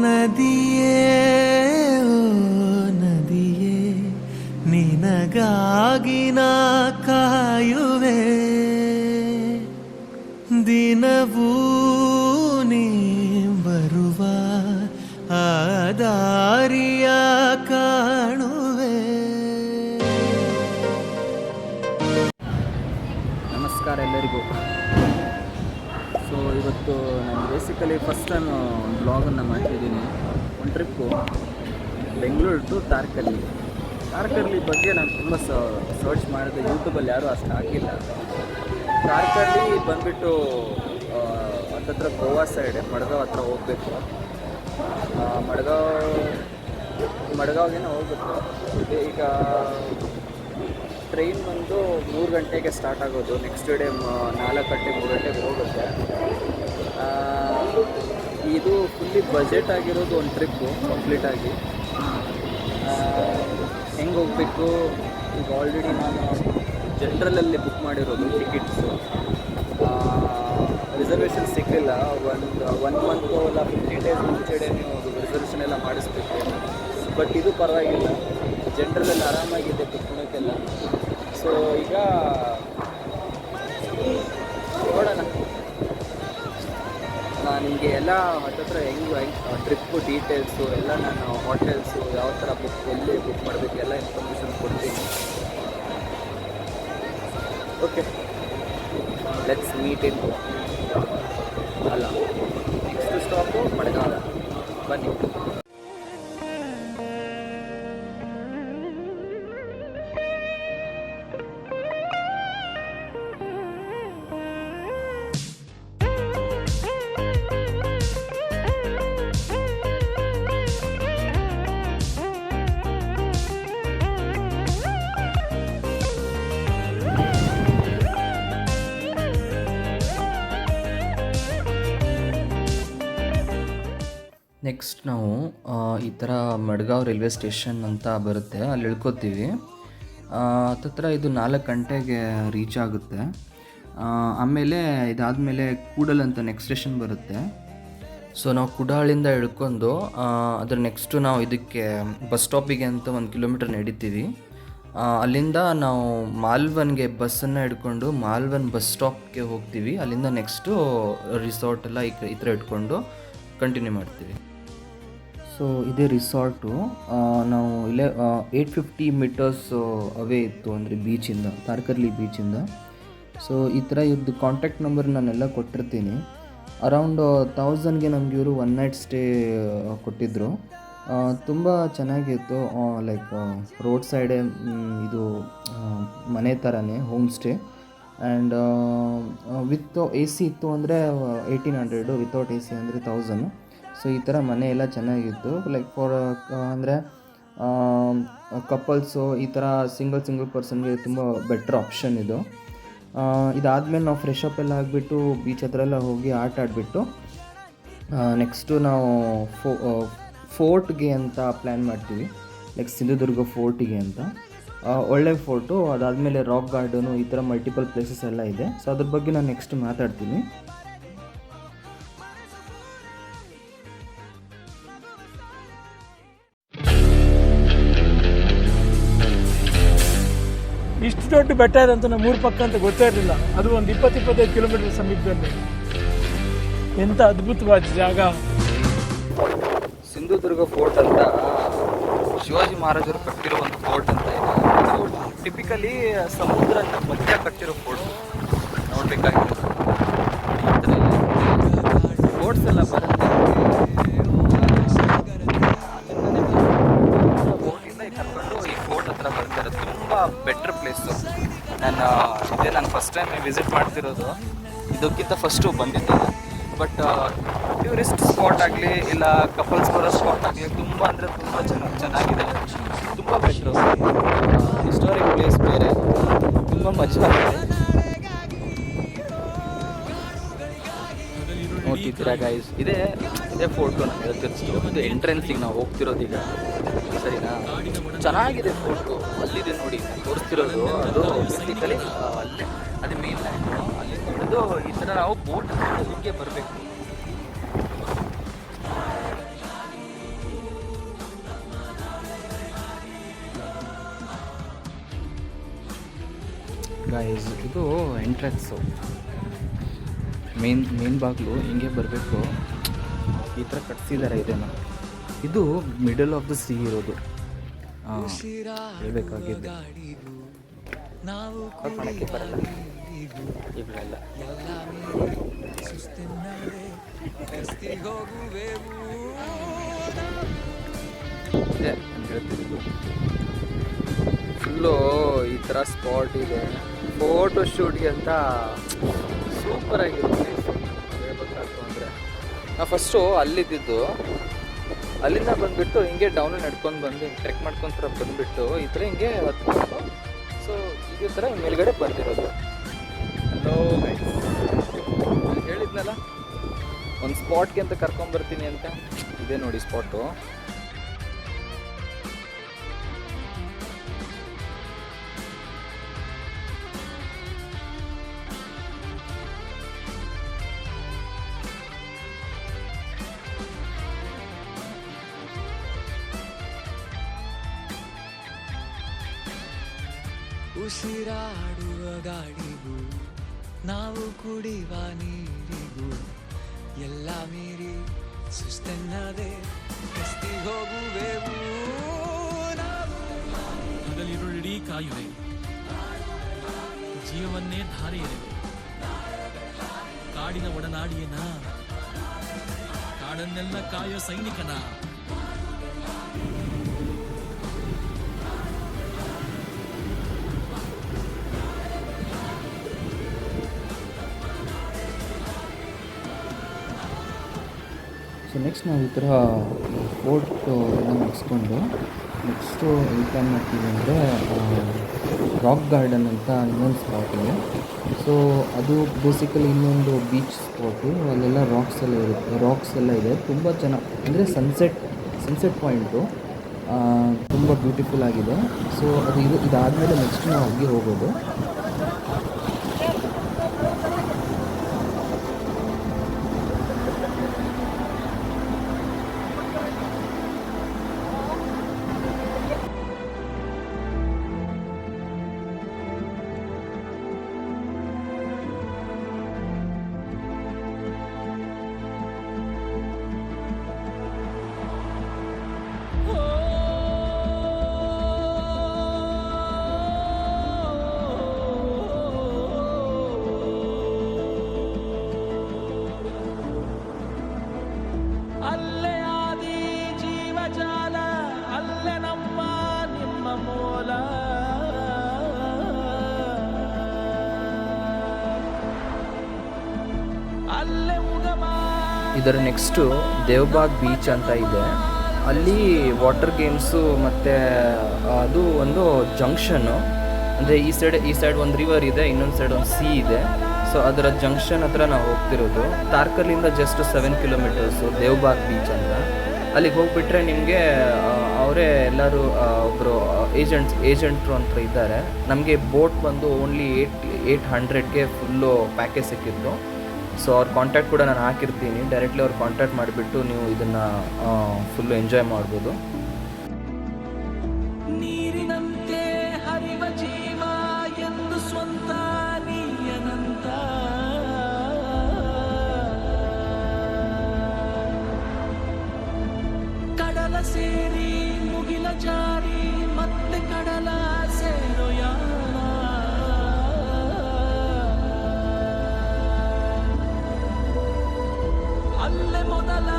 ನದಿಯೇ ಓ ನದಿಯೇ ನಿನಗಾಗಿ ನಾ ಕಾಯುವೆ ದಿನವೂ ನೀ ಬರುವ ಆ ದಾರಿಯ ಕಾಣುವೆ. ನಮಸ್ಕಾರ ಎಲ್ಲರಿಗೂ. ಸೊ ಇವತ್ತು ನಾನು ಬೇಸಿಕಲಿ ಫಸ್ಟ್ ಟೈಮ್ ಒಂದು ಬ್ಲಾಗನ್ನು ಮಾಡ್ತಿದ್ದೀನಿ. ಒಂದು ಟ್ರಿಪ್ಪು ಬೆಂಗಳೂರು ಟು ತಾರ್ಕರ್ಲಿ ಬಗ್ಗೆ ನಾನು ತುಂಬ ಸರ್ಚ್ ಮಾಡಿದೆ. ಯೂಟ್ಯೂಬಲ್ಲಿ ಯಾರೂ ಅಷ್ಟು ಹಾಕಿಲ್ಲ. ತಾರ್ಕರ್ಲಿ ಬಂದುಬಿಟ್ಟು ಹತ್ತತ್ರ ಗೋವಾ ಸೈಡ್ ಮಡ್ಗಾವ್ ಹತ್ರ ಹೋಗಬೇಕು. ಮಡ್ಗಾವ್ಗೇನೋ ಹೋಗುತ್ತೆ. ಈಗ ಟ್ರೈನ್ ಬಂದು 3 ಗಂಟೆಗೆ ಸ್ಟಾರ್ಟ್ ಆಗೋದು. ನೆಕ್ಸ್ಟ್ ಡೇ 4 ಗಂಟೆ 3 ಗಂಟೆಗೆ ಹೋಗುತ್ತೆ. ಇದು ಫುಲ್ಲಿ ಬಜೆಟ್ ಆಗಿರೋದು ಒಂದು ಟ್ರಿಪ್ಪು ಕಂಪ್ಲೀಟಾಗಿ. ಹೆಂಗೆ ಹೋಗಬೇಕು, ಈಗ ಆಲ್ರೆಡಿ ನಾನು ಜನರಲಲ್ಲಿ ಬುಕ್ ಮಾಡಿರೋದು ಟಿಕೆಟ್ಸು. ರಿಸರ್ವೇಷನ್ ಸಿಗಲಿಲ್ಲ. ಒನ್ ಮಂತ್ ಇಲ್ಲ 15 ಡೇಸ್ ಮುಂಚೆಡೆ ನೀವು ರಿಸರ್ವೇಷನ್ ಎಲ್ಲ ಮಾಡಿಸ್ಬೇಕು. ಬಟ್ ಇದು ಪರವಾಗಿಲ್ಲ, ಜನರಲಲ್ಲಿ ಆರಾಮಾಗಿದೆ ಕುತ್ಕೊಳಕ್ಕೆಲ್ಲ. ಸೊ ಈಗ ನೋಡೋಣ. ನಾನು ನಿಮಗೆ ಎಲ್ಲ ಹತ್ತತ್ರ ಹೆಂಗೆ ಟ್ರಿಪ್ಪು ಡೀಟೇಲ್ಸು ಎಲ್ಲ, ನಾನು ಹೋಟೆಲ್ಸು ಯಾವ ಥರ ಎಲ್ಲಿ ಬುಕ್ ಮಾಡಬೇಕು ಎಲ್ಲ ಇನ್ಫಾರ್ಮೇಷನ್ ಕೊಡ್ತೀನಿ. ಓಕೆ, ಲೆಟ್ಸ್ ಮೀಟ್ ಇನ್ ಅಲ್ಲ ನೆಕ್ಸ್ಟ್ ಸ್ಟಾಪು ಮಡ್ಗಾವ್. ಬನ್ನಿ. ನೆಕ್ಸ್ಟ್ ನಾವು ಈ ಥರ ಮಡ್ಗಾವ್ ರೈಲ್ವೆ ಸ್ಟೇಷನ್ ಅಂತ ಬರುತ್ತೆ, ಅಲ್ಲಿ ಇಳ್ಕೊತೀವಿ. ಹತ್ತತ್ರ ಇದು 4 ಗಂಟೆಗೆ ರೀಚ್ ಆಗುತ್ತೆ. ಆಮೇಲೆ ಇದಾದಮೇಲೆ ಕೂಡಲ್ ಅಂತ ನೆಕ್ಸ್ಟ್ ಸ್ಟೇಷನ್ ಬರುತ್ತೆ. ಸೊ ನಾವು ಕುಡಾಳಿಂದ ಇಳ್ಕೊಂಡು ಅದ್ರ ನೆಕ್ಸ್ಟು ನಾವು ಇದಕ್ಕೆ ಬಸ್ ಸ್ಟಾಪಿಗೆ ಅಂತ 1 ಕಿಲೋಮೀಟರ್ ನಡೀತೀವಿ. ಅಲ್ಲಿಂದ ನಾವು ಮಾಲ್ವನ್ಗೆ ಬಸ್ಸನ್ನು ಹಿಡ್ಕೊಂಡು ಮಾಲ್ವನ್ ಬಸ್ ಸ್ಟಾಪ್ಗೆ ಹೋಗ್ತೀವಿ. ಅಲ್ಲಿಂದ ನೆಕ್ಸ್ಟು ರಿಸಾರ್ಟ್ ಎಲ್ಲ ಈ ಥರ ಇಟ್ಕೊಂಡು ಕಂಟಿನ್ಯೂ ಮಾಡ್ತೀವಿ. ಸೊ ಇದೇ ರಿಸಾರ್ಟು. ನಾವು ಇಲ್ಲೇ 850 ಮೀಟರ್ಸ್ ಅವೇ ಇತ್ತು, ಅಂದರೆ ಬೀಚಿಂದ, ತಾರ್ಕರ್ಲಿ ಬೀಚಿಂದ. ಸೊ ಈ ಥರ ಇದ್ದು ಕಾಂಟ್ಯಾಕ್ಟ್ ನಂಬರ್ ನಾನೆಲ್ಲ ಕೊಟ್ಟಿರ್ತೀನಿ. ಅರೌಂಡ್ 1000ಗೆ ನಮಗೆ ಇವರು 1 ನೈಟ್ ಸ್ಟೇ ಕೊಟ್ಟಿದ್ದರು. ತುಂಬ ಚೆನ್ನಾಗಿತ್ತು. ಲೈಕ್ ರೋಡ್ ಸೈಡೇ ಇದು ಮನೆ ಥರನೇ home stay. And with A C ಇತ್ತು ಅಂದರೆ 1800, ವಿತೌಟ್ ಎ ಸಿ ಅಂದರೆ 1000. ಸೊ ಈ ಥರ ಮನೆ ಎಲ್ಲ ಚೆನ್ನಾಗಿತ್ತು. ಲೈಕ್ ಫಾರ್ ಅಂದರೆ ಕಪಲ್ಸು, ಈ ಥರ ಸಿಂಗಲ್ ಪರ್ಸನ್ಗೆ ತುಂಬ ಬೆಟ್ರ್ ಆಪ್ಷನ್ ಇದು. ಇದಾದಮೇಲೆ ನಾವು ಫ್ರೆಶ್ ಅಪ್ ಎಲ್ಲ ಆಗಿಬಿಟ್ಟು ಬೀಚ್ ಹತ್ರ ಎಲ್ಲ ಹೋಗಿ ಆಟ ಆಡಿಬಿಟ್ಟು ನೆಕ್ಸ್ಟು ನಾವು ಫೋರ್ಟ್ಗೆ ಅಂತ ಪ್ಲ್ಯಾನ್ ಮಾಡ್ತೀವಿ. ಲೈಕ್ ಸಿಂಧುದುರ್ಗ ಫೋರ್ಟಿಗೆ ಅಂತ. ಒಳ್ಳೆ ಫೋರ್ಟು. ಅದಾದಮೇಲೆ ರಾಕ್ ಗಾರ್ಡನು, ಈ ಥರ ಮಲ್ಟಿಪಲ್ ಪ್ಲೇಸಸ್ ಎಲ್ಲ ಇದೆ. ಸೊ ಅದ್ರ ಬಗ್ಗೆ ನಾನು ನೆಕ್ಸ್ಟ್ ಮಾತಾಡ್ತೀನಿ. ಇಷ್ಟು ದೊಡ್ಡ ಬೆಟ್ಟ ಇದೆ ಅಂತ ನಮ್ಮ ಊರ ಪಕ್ಕ ಅಂತ ಗೊತ್ತೇ ಇರಲಿಲ್ಲ. ಅದು ಒಂದು 20-25 ಕಿಲೋಮೀಟರ್ ಸಮೀಪದಲ್ಲಿ. ಎಂಥ ಅದ್ಭುತವಾದ ಜಾಗ. ಸಿಂಧುದುರ್ಗ ಫೋರ್ಟ್ ಅಂತ ಶಿವಾಜಿ ಮಹಾರಾಜರು ಕಟ್ಟಿರೋ ಒಂದು ಫೋರ್ಟ್ ಅಂತ ಇದೆ. ಇದು ಟಿಪಿಕಲಿ ಸಮುದ್ರದ ಮಧ್ಯ ಕಟ್ಟಿರೋ ಫೋರ್ಟ್. ನೋಡಬೇಕಾಗಿರೋದು ಫೋರ್ಟ್ಸ್ ಎಲ್ಲ ಬರುತ್ತೆ. ಫೋರ್ಟಿಂದ ಕರ್ಕೊಂಡು ಈ ಫೋರ್ಟ್ ಹತ್ರ ಬರ್ತಾರೆ. ತುಂಬ ಬೆಟ್ರ್ ಪ್ಲೇಸು. ನಾನು ಫಸ್ಟ್ ಟೈಮ್ ವಿಸಿಟ್ ಮಾಡ್ತಿರೋದು. ಇದಕ್ಕಿಂತ ಫಸ್ಟು ಬಂದಿದ್ದೆ. ಬಟ್ ಟೂರಿಸ್ಟ್ ಸ್ಪಾಟ್ ಆಗಲಿ ಇಲ್ಲ ಕಪಲ್ಸ್ ಬರೋ ಸ್ಪಾಟ್ ಆಗಲಿ ತುಂಬ ಅಂದರೆ ತುಂಬ ಚೆನ್ನಾಗಿದೆ. ತುಂಬ ಬೆಟ್ರು. ಹಿಸ್ಟಾರಿಕ್ ಪ್ಲೇಸ್ ಬೇರೆ, ತುಂಬ ಮಜಾ ಆಗಿದೆ. ನೋಡ್ತಿದ್ದೀರಾ ಗೈಸ್, ಇದೇ ಫೋಟೋ ನಾನು ಹೇಳ್ತಿರ್ತೀವಿ. ಇದು ಎಂಟ್ರೆನ್ಸಿಗೆ ನಾವು ಹೋಗ್ತಿರೋದೀಗ, ಸರಿನಾ? ಚೆನ್ನಾಗಿದೆ ಫೋಟೋ. ಅಲ್ಲಿದೆ ನೋಡಿ ತೋರಿಸ್ತಿರೋದು. ಅದು ಬೇಸಿಕಲಿ ಅಲ್ಲೇ ಅದು ಮೇನ್ ಲ್ಯಾಂಡು. ಅಲ್ಲಿ ನೋಡೋದು ಈ ಥರ ನಾವು ಬೋಟ್ ಹೀಗೆ ಬರಬೇಕು. ಗೈಸ್ ಇದು ಎಂಟ್ರೆನ್ಸು, ಮೇನ್ ಬಾಗಿಲು. ಹಿಂಗೆ ಬರಬೇಕು, ಈ ಥರ ಕಟ್ಸಿದ್ದಾರೆ ಇದನ್ನು. ಇದು ಮಿಡಲ್ ಆಫ್ ದ ಸಿ ಇರೋದು. ಹೇಳ್ಬೇಕಾಗಿದ್ದು ಕಾಣಕ್ಕೆ ಬರಲ್ಲ ಇವೆಲ್ಲ. ಫುಲ್ಲು ಈ ಥರ ಸ್ಪಾಟ್ ಇದೆ ಫೋಟೋ ಶೂಟ್ಗೆ ಅಂತ. ಸೂಪರಾಗಿರುತ್ತೆ ಹೇಳ್ಬೇಕಾಯ್ತು ಅಂದರೆ. ನಾವು ಫಸ್ಟು ಅಲ್ಲಿದ್ದು, ಅಲ್ಲಿಂದ ಬಂದುಬಿಟ್ಟು ಹಿಂಗೆ ಡೌನ್ ನಡ್ಕೊಂಡು ಬಂದು ಟ್ರೆಕ್ ಮಾಡ್ಕೊಂತ ಬಂದುಬಿಟ್ಟು ಈ ಥರ ಹಿಂಗೆ ಹತ್ಕೊಂಡು, ಸೊ ಇದೇ ಥರ ಮೇಲ್ಗಡೆ ಬಂದಿರೋದು. ಹಲೋ ಹೇಳಿದ್ನಲ್ಲ ಒಂದು ಸ್ಪಾಟ್ಗೆ ಅಂತ ಕರ್ಕೊಂಬರ್ತೀನಿ ಅಂತ, ಇದೇ ನೋಡಿ ಸ್ಪಾಟು. ಉಸಿರಾಡುವ ಗಾಡಿಗೂ ನಾವು ಕುಡಿವ ನೀರಿಗೂ ಎಲ್ಲ ಮೀರಿ ಸುಸ್ತನ್ನದೆ ಕಸ್ತಿ ಹೋಗುವೆವು ನಾವು. ಹಗಲಿರುಳಿಡೀ ಕಾಯುವೆ, ಜೀವವನ್ನೇ ಧಾರೆ ಎರೆವೆ. ಕಾಡಿನ ಒಡನಾಡಿಯನ, ಕಾಡನ್ನೆಲ್ಲ ಕಾಯೋ ಸೈನಿಕನ. ಸೊ ನೆಕ್ಸ್ಟ್ ನಾವು ಈ ಥರ ಫೋರ್ಟು ಎಲ್ಲ ಮುಗಿಸ್ಕೊಂಡು ನೆಕ್ಸ್ಟು ಏನು ಪ್ಲ್ಯಾನ್ ಮಾಡ್ತೀವಿ ಅಂದರೆ ರಾಕ್ ಗಾರ್ಡನ್ ಅಂತ ಇನ್ನೊಂದು ಸ್ಪಾಟ್ ಇದೆ. ಸೊ ಅದು ಬೇಸಿಕಲಿ ಇನ್ನೊಂದು ಬೀಚ್ ಸ್ಪಾಟು, ಅಲ್ಲೆಲ್ಲ ರಾಕ್ಸ್ ಎಲ್ಲ ಇದೆ. ತುಂಬ ಅಂದರೆ ಸನ್ಸೆಟ್ ಪಾಯಿಂಟು ತುಂಬ ಬ್ಯೂಟಿಫುಲ್ ಆಗಿದೆ. ಸೊ ಇದಾದಮೇಲೆ ನೆಕ್ಸ್ಟ್ ನಾವು ಹೋಗಿ ಹೋಗೋದು. ಅಲ್ಲೇ ಆದಿ ಜೀವಜಾಲ, ಅಲ್ಲೇ ನಮ್ಮ ನಿಮ್ಮ ಮೂಲ. ಅಲ್ಲೇ ಉಗಮ. ಇದರ ನೆಕ್ಸ್ಟು ದೇವಬಾಗ್ ಬೀಚ್ ಅಂತ ಇದೆ. ಅಲ್ಲಿ ವಾಟರ್ ಗೇಮ್ಸು ಮತ್ತು ಅದು ಒಂದು ಜಂಕ್ಷನ್ನು, ಅಂದರೆ ಈ ಸೈಡ್ ಒಂದು ರಿವರ್ ಇದೆ, ಇನ್ನೊಂದು ಸೈಡ್ ಒಂದು ಸಿ ಇದೆ. ಸೊ ಅದರ ಜಂಕ್ಷನ್ ಹತ್ರ ನಾವು ಹೋಗ್ತಿರೋದು. ತಾರ್ಕಲ್ಲಿಂದ ಜಸ್ಟ್ 7 ಕಿಲೋಮೀಟರ್ಸು ದೇವಬಾಗ್ ಬೀಚ್ ಅಂತ. ಅಲ್ಲಿಗೆ ಹೋಗಿಬಿಟ್ರೆ ನಿಮಗೆ ಅವರೇ ಎಲ್ಲರೂ ಒಬ್ಬರು ಏಜೆಂಟ್ರು ಅಂತ ಇದ್ದಾರೆ. ನಮಗೆ ಬೋಟ್ ಬಂದು ಓನ್ಲಿ 800ಗೆ ಫುಲ್ಲು ಪ್ಯಾಕೇಜ್ ಸಿಕ್ಕಿತ್ತು. ಸೊ ಅವ್ರ ಕಾಂಟ್ಯಾಕ್ಟ್ ಕೂಡ ನಾನು ಹಾಕಿರ್ತೀನಿ. ಡೈರೆಕ್ಟ್ಲಿ ಅವ್ರು ಕಾಂಟ್ಯಾಕ್ಟ್ ಮಾಡಿಬಿಟ್ಟು ನೀವು ಇದನ್ನು ಫುಲ್ಲು ಎಂಜಾಯ್ ಮಾಡ್ಬೋದು. ನೀರಿನಂತೆ ಹರಿವ ಜೀವ ಎಂದು ಸ್ವಂತ ನೀಯನಂತ. ಕಡಲ ಸೇರಿ ಮುಗಿಲ ಜಾರಿ ಮತ್ತೆ ಕಡಲ ಸೇರೋ ಯಾನ. ಅಲ್ಲೇ ಮೊದಲ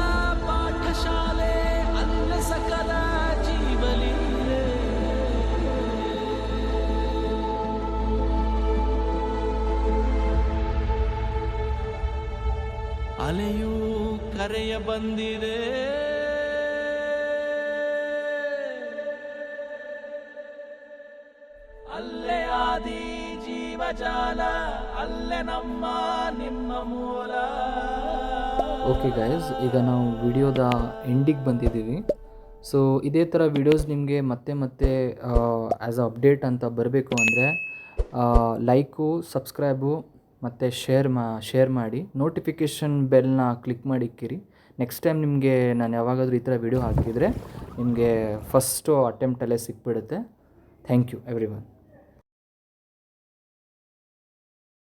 ಪಾಠಶಾಲೆ, ಅಲ್ಲೇ ಸಕಲ ಜೀವಲೀಲೆ. ಅಲೆಯೂ ಕರೆಯ ಬಂದಿದೆ, ಅಲ್ಲೇ ಆದಿ ಜೀವಜಾಲ, ಅಲ್ಲೇ ನಮ್ಮ ನಿಮ್ಮ ಮೂಲ. ಓಕೆ ಗೈಸ್, ಈಗ ನಾವು ವಿಡಿಯೋದ ಎಂಡಿಗೆ ಬಂದಿದ್ದೀವಿ. ಸೊ ಇದೇ ಥರ ವಿಡಿಯೋಸ್ ನಿಮಗೆ ಮತ್ತೆ ಆ್ಯಸ್ ಅ ಅಪ್ಡೇಟ್ ಅಂತ ಬರಬೇಕು ಅಂದರೆ ಲೈಕು, ಸಬ್ಸ್ಕ್ರೈಬು ಮತ್ತು ಶೇರ್ ಮಾಡಿ, ನೋಟಿಫಿಕೇಷನ್ ಬೆಲ್ನ ಕ್ಲಿಕ್ ಮಾಡಿ ಇಕ್ಕಿರಿ. ನೆಕ್ಸ್ಟ್ ಟೈಮ್ ನಿಮಗೆ ನಾನು ಯಾವಾಗಾದರೂ ಈ ಥರ ವಿಡಿಯೋ ಹಾಕಿದರೆ ನಿಮಗೆ ಫಸ್ಟು ಅಟೆಂಪ್ಟಲ್ಲೇ ಸಿಕ್ಬಿಡುತ್ತೆ. Thank you every one.